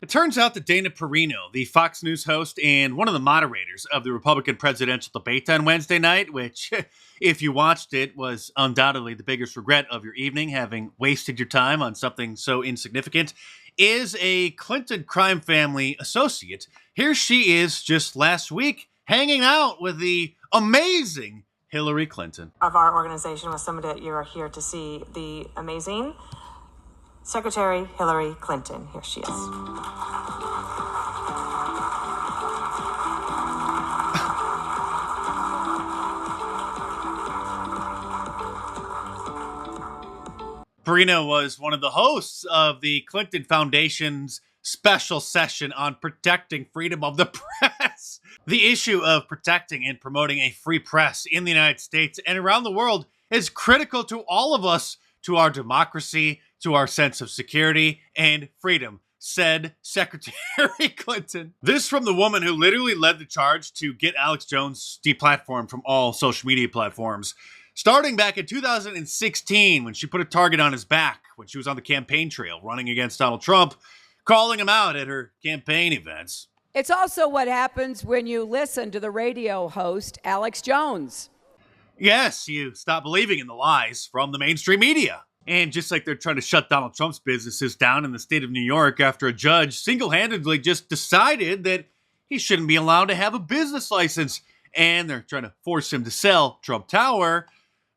It turns out that Dana Perino, the Fox News host and one of the moderators of the Republican presidential debate on Wednesday night, which, if you watched it, was undoubtedly the biggest regret of your evening, having wasted your time on something so insignificant, is a Clinton crime family associate. Here she is just last week hanging out with the amazing Hillary Clinton. Of our organization was somebody that you are here to see, the amazing Secretary Hillary Clinton. Here she is. Perino was one of the hosts of the Clinton Foundation's special session on protecting freedom of the press. The issue of protecting and promoting a free press in the United States and around the world is critical to all of us, to our democracy, to our sense of security and freedom, said Secretary Clinton. This from the woman who literally led the charge to get Alex Jones deplatformed from all social media platforms, starting back in 2016 when she put a target on his back when she was on the campaign trail running against Donald Trump, calling him out at her campaign events. It's also what happens when you listen to the radio host, Alex Jones. Yes, you stop believing in the lies from the mainstream media. And just like they're trying to shut Donald Trump's businesses down in the state of New York after a judge single-handedly just decided that he shouldn't be allowed to have a business license, and they're trying to force him to sell Trump Tower,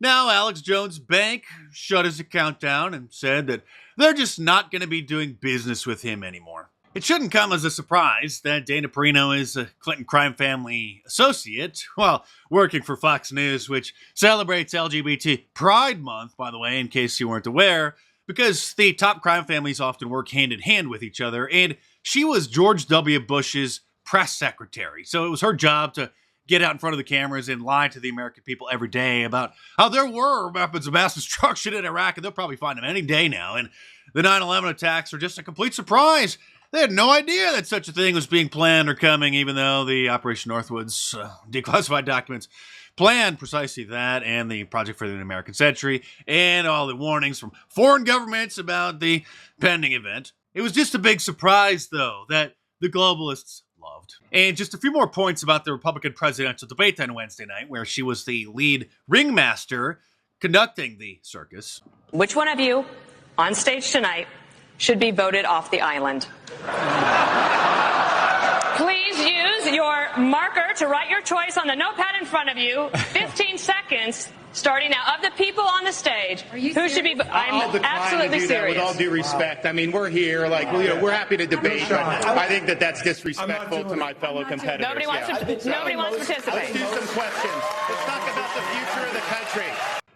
now Alex Jones' bank shut his account down and said that they're just not going to be doing business with him anymore. It shouldn't come as a surprise that Dana Perino is a Clinton crime family associate while working for Fox News, which celebrates LGBT Pride Month, by the way, in case you weren't aware, because the top crime families often work hand in hand with each other, and she was George W. Bush's press secretary. So it was her job to get out in front of the cameras and lie to the American people every day about how there were weapons of mass destruction in Iraq, and they'll probably find them any day now, and the 9/11 attacks are just a complete surprise. They had no idea that such a thing was being planned or coming, even though the Operation Northwoods declassified documents planned precisely that, and the Project for the American Century, and all the warnings from foreign governments about the pending event. It was just a big surprise, though, that the globalists loved. And just a few more points about the Republican presidential debate on Wednesday night, where she was the lead ringmaster conducting the circus. Which one of you on stage tonight should be voted off the island? Please use your marker to write your choice on the notepad in front of you. 15 seconds starting now. Of the people on the stage, who should be? I'm absolutely serious. With all due respect, I mean, we're here, like, we're happy to debate, but I think that's disrespectful to my fellow competitors. Nobody wants to participate. Let's do some questions. Let's talk about the future of the country.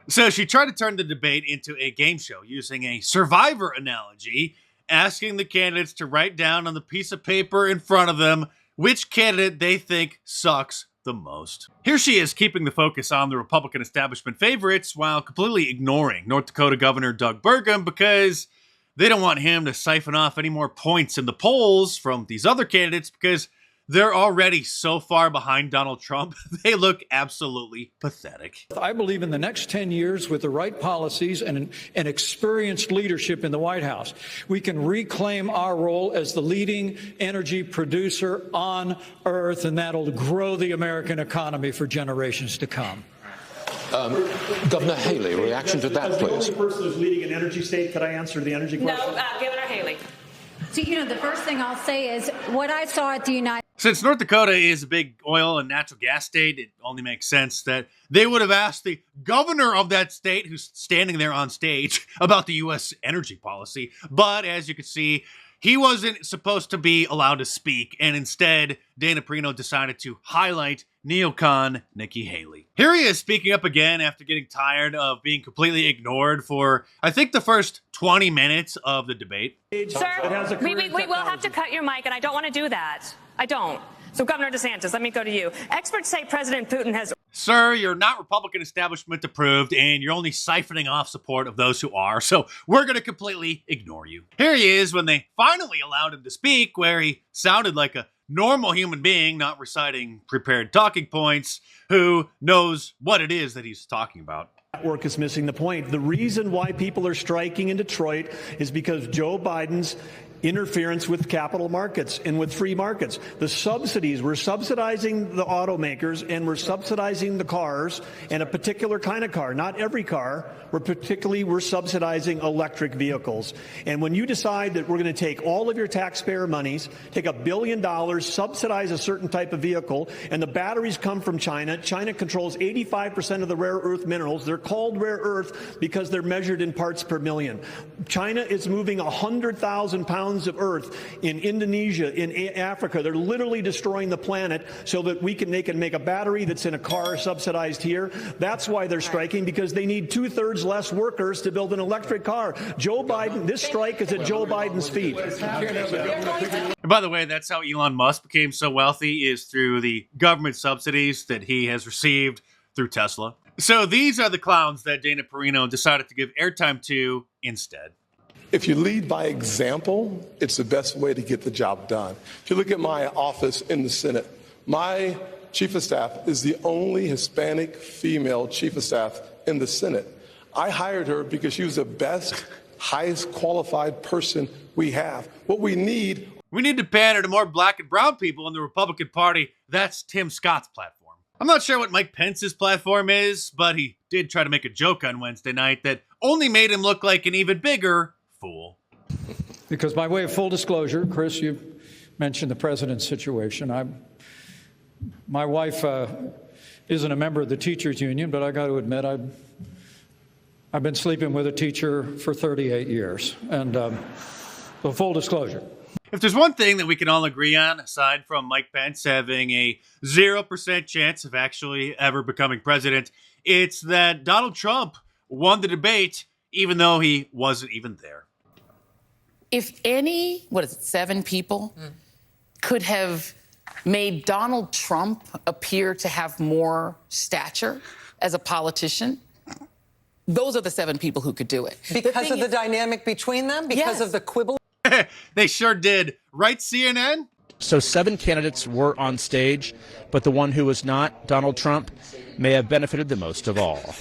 So she tried to turn the debate into a game show using a Survivor analogy, asking the candidates to write down on the piece of paper in front of them which candidate they think sucks the most. Here she is keeping the focus on the Republican establishment favorites while completely ignoring North Dakota Governor Doug Burgum because they don't want him to siphon off any more points in the polls from these other candidates because they're already so far behind Donald Trump, they look absolutely pathetic. I believe in the next 10 years, with the right policies and an experienced leadership in the White House, we can reclaim our role as the leading energy producer on Earth, and that'll grow the American economy for generations to come. Governor Haley, reaction to that, please. The only person who's leading an energy state. Could I answer the energy question? No, Governor Haley. So, the first thing I'll say is what I saw at the United. Since North Dakota is a big oil and natural gas state, it only makes sense that they would have asked the governor of that state, who's standing there on stage, about the U.S. energy policy. But as you can see, he wasn't supposed to be allowed to speak, and instead, Dana Perino decided to highlight neocon Nikki Haley. Here he is speaking up again after getting tired of being completely ignored for, I think, the first 20 minutes of the debate. Sir, we will have to cut your mic, and I don't want to do that. I don't. So, Governor DeSantis, let me go to you. Experts say President Putin has... Sir, you're not Republican establishment approved, and you're only siphoning off support of those who are, so we're going to completely ignore you. Here he is when they finally allowed him to speak, where he sounded like a normal human being, not reciting prepared talking points, who knows what it is that he's talking about. Network is missing the point. The reason why people are striking in Detroit is because Joe Biden's interference with capital markets and with free markets. The subsidies, we're subsidizing the automakers and we're subsidizing the cars and a particular kind of car, not every car. We're subsidizing electric vehicles. And when you decide that we're going to take all of your taxpayer monies, take $1 billion, subsidize a certain type of vehicle, and the batteries come from China. China controls 85% of the rare earth minerals. They're called rare earth because they're measured in parts per million. China is moving 100,000 pounds of earth in Indonesia, in Africa. They're literally destroying the planet so that they can make a battery that's in a car subsidized here. That's why they're striking, because they need 2/3 less workers to build an electric car. Joe Biden, this strike is at Joe Biden's feet. And by the way, that's how Elon Musk became so wealthy, is through the government subsidies that he has received through Tesla. So these are the clowns that Dana Perino decided to give airtime to instead. If you lead by example, it's the best way to get the job done. If you look at my office in the Senate, my chief of staff is the only Hispanic female chief of staff in the Senate. I hired her because she was the best, highest qualified person we have. What we need to pander to more black and brown people in the Republican Party. That's Tim Scott's platform. I'm not sure what Mike Pence's platform is, but he did try to make a joke on Wednesday night that only made him look like an even bigger fool. Because by way of full disclosure, Chris, you mentioned the president's situation. My wife isn't a member of the teachers union, but I got to admit I've been sleeping with a teacher for 38 years. And so full disclosure. If there's one thing that we can all agree on, aside from Mike Pence having a 0% chance of actually ever becoming president, it's that Donald Trump won the debate even though he wasn't even there. If any, 7 people could have made Donald Trump appear to have more stature as a politician, those are the 7 people who could do it. Because of the dynamic between them? Because of the quibble? They sure did. Right, CNN? So 7 candidates were on stage, but the one who was not, Donald Trump, may have benefited the most of all.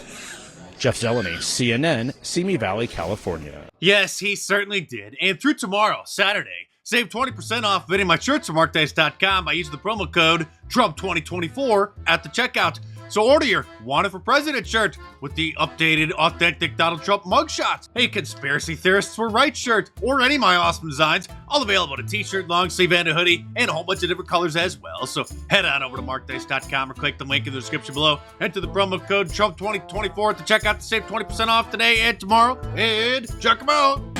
Jeff Zeleny, CNN, Simi Valley, California. Yes, he certainly did. And through tomorrow, Saturday, save 20% off any of my shirts from markdice.com by using the promo code Trump2024 at the checkout. So order your Wanted for President shirt with the updated, authentic Donald Trump mugshot, a Conspiracy Theorists Were Right shirt, or any of my awesome designs, all available in a t-shirt, long sleeve, and a hoodie, and a whole bunch of different colors as well. So head on over to markdice.com or click the link in the description below. Enter the promo code Trump2024 at the checkout to save 20% off today and tomorrow, and check them out.